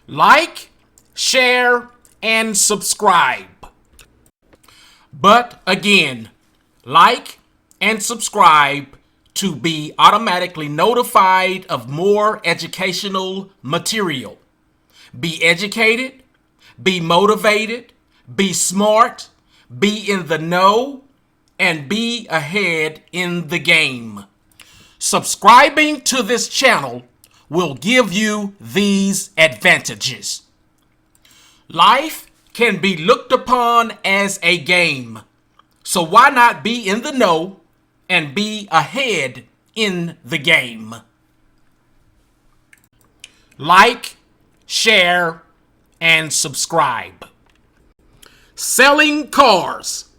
Like, share, and subscribe. But again, like and subscribe to be automatically notified of more educational material. Be educated, be motivated, be smart, be in the know, and be ahead in the game. Subscribing to this channel will give you these advantages. Life can be looked upon as a game, so why not be in the know and be ahead in the game? Like, share, and subscribe. Selling Cars,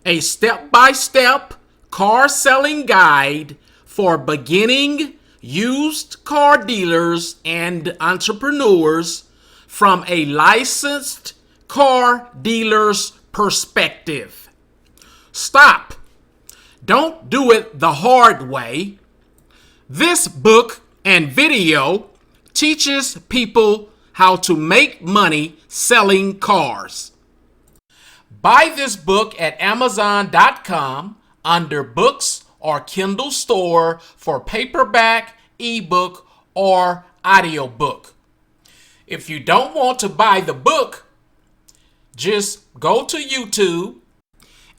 a step-by-step car selling guide for beginning used car dealers and entrepreneurs from a licensed car dealer's perspective. Stop. Don't do it the hard way. This book and video teaches people how to make money selling cars. Buy this book at Amazon.com under Books or Kindle Store for paperback, ebook, or audiobook. If you don't want to buy the book, just go to YouTube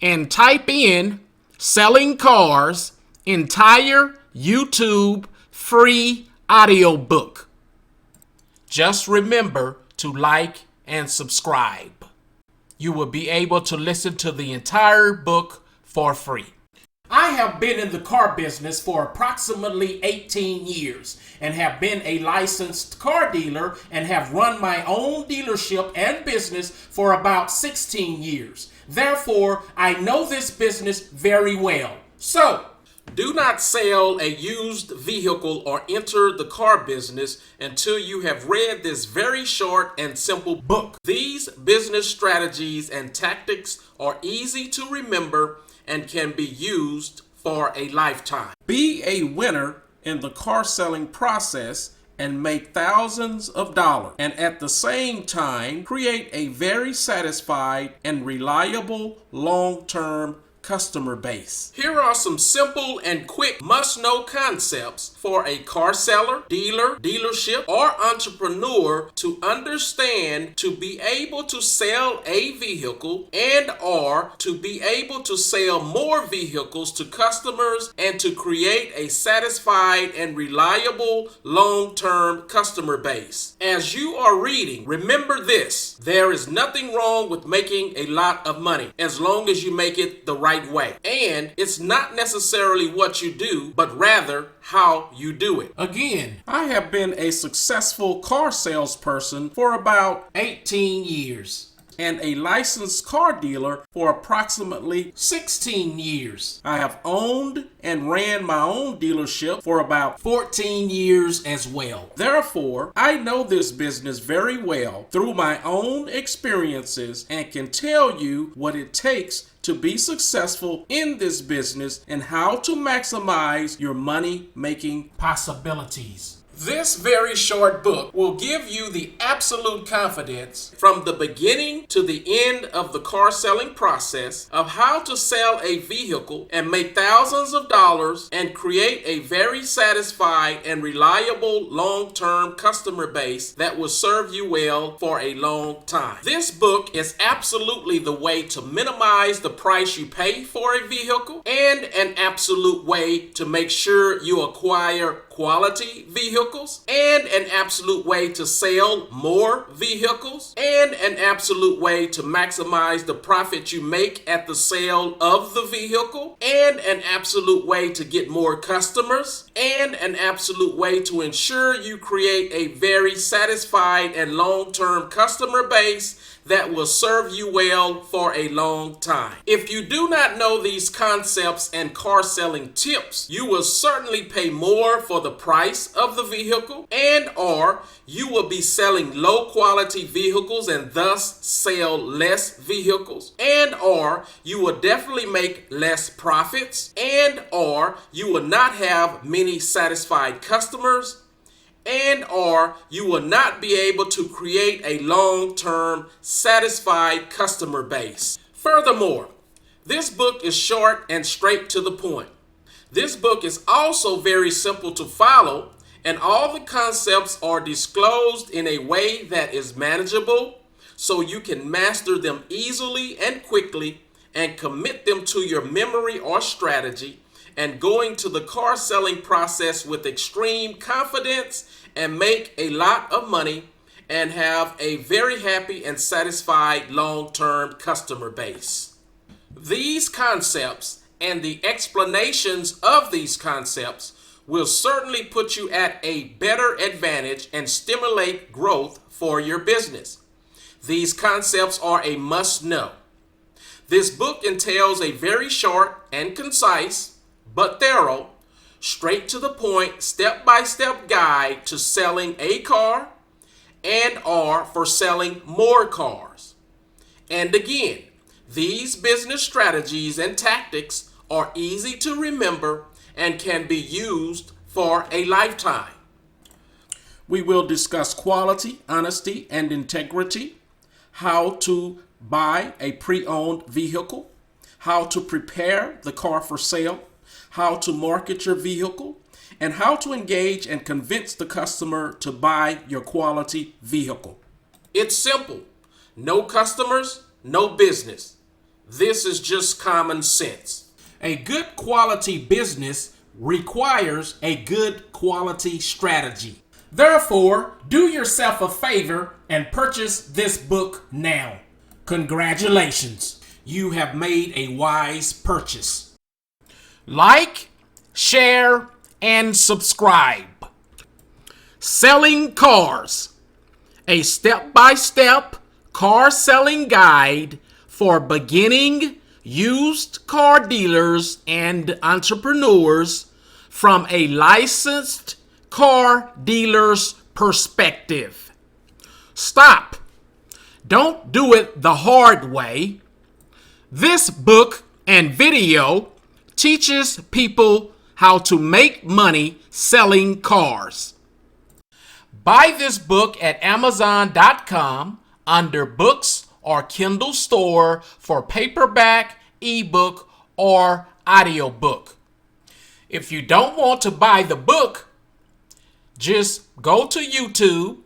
and type in Selling Cars entire YouTube free audiobook. Just remember to like and subscribe. You will be able to listen to the entire book for free. I have been in the car business for approximately 18 years and have been a licensed car dealer and have run my own dealership and business for about 16 years. Therefore, I know this business very well. So, do not sell a used vehicle or enter the car business until you have read this very short and simple book. These business strategies and tactics are easy to remember and can be used for a lifetime. Be a winner in the car selling process and make thousands of dollars, and at the same time create a very satisfied and reliable long-term customer base. Here are some simple and quick must-know concepts for a car seller, dealer, dealership, or entrepreneur to understand to be able to sell a vehicle and or to be able to sell more vehicles to customers and to create a satisfied and reliable long-term customer base. As you are reading, remember this: there is nothing wrong with making a lot of money as long as you make it the right way. And it's not necessarily what you do, but rather how you do it. Again, I have been a successful car salesperson for about 18 years and a licensed car dealer for approximately 16 years. I have owned and ran my own dealership for about 14 years as well. Therefore, I know this business very well through my own experiences and can tell you what it takes to be successful in this business and how to maximize your money-making possibilities. This very short book will give you the absolute confidence from the beginning to the end of the car selling process of how to sell a vehicle and make thousands of dollars and create a very satisfied and reliable long-term customer base that will serve you well for a long time. This book is absolutely the way to minimize the price you pay for a vehicle and an absolute way to make sure you acquire quality vehicles, and an absolute way to sell more vehicles, and an absolute way to maximize the profit you make at the sale of the vehicle, and an absolute way to get more customers, and an absolute way to ensure you create a very satisfied and long-term customer base that will serve you well for a long time. If you do not know these concepts and car selling tips, you will certainly pay more for the price of the vehicle, and or you will be selling low quality vehicles and thus sell less vehicles, and or you will definitely make less profits, and or you will not have many satisfied customers, and or you will not be able to create a long-term satisfied customer base. Furthermore, this book is short and straight to the point. This book is also very simple to follow, and all the concepts are disclosed in a way that is manageable, so you can master them easily and quickly and commit them to your memory or strategy, and go into the car selling process with extreme confidence and make a lot of money and have a very happy and satisfied long-term customer base. These concepts and the explanations of these concepts will certainly put you at a better advantage and stimulate growth for your business. These concepts are a must-know. This book entails a very short and concise, but thorough, straight to the point, step-by-step guide to selling a car and or for selling more cars. And again, these business strategies and tactics are easy to remember and can be used for a lifetime. We will discuss quality, honesty, and integrity, how to buy a pre-owned vehicle, how to prepare the car for sale, how to market your vehicle, and how to engage and convince the customer to buy your quality vehicle. It's simple. No customers, no business. This is just common sense. A good quality business requires a good quality strategy. Therefore, do yourself a favor and purchase this book now. Congratulations, you have made a wise purchase. Like, share, and subscribe. Selling Cars, a step-by-step car selling guide for beginning used car dealers and entrepreneurs from a licensed car dealer's perspective. Stop. Don't do it the hard way. This book and video teaches people how to make money selling cars. Buy this book at Amazon.com under Books or Kindle Store for paperback, ebook, or audiobook. If you don't want to buy the book, just go to YouTube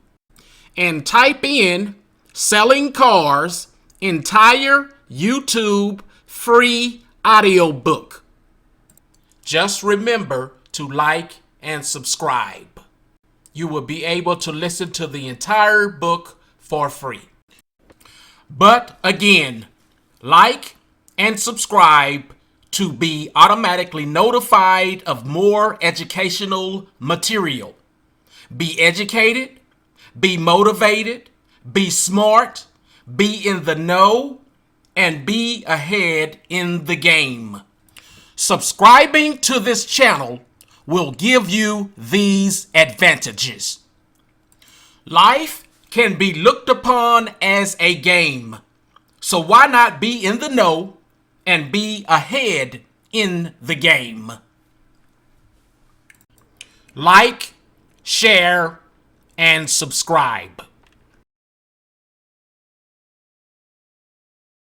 and type in Selling Cars entire YouTube free audiobook. Just remember to like and subscribe. You will be able to listen to the entire book for free. But again, like and subscribe to be automatically notified of more educational material. Be educated, be motivated, be smart, be in the know, and be ahead in the game. Subscribing to this channel will give you these advantages. Life can be looked upon as a game, so why not be in the know and be ahead in the game? Like, share, and subscribe.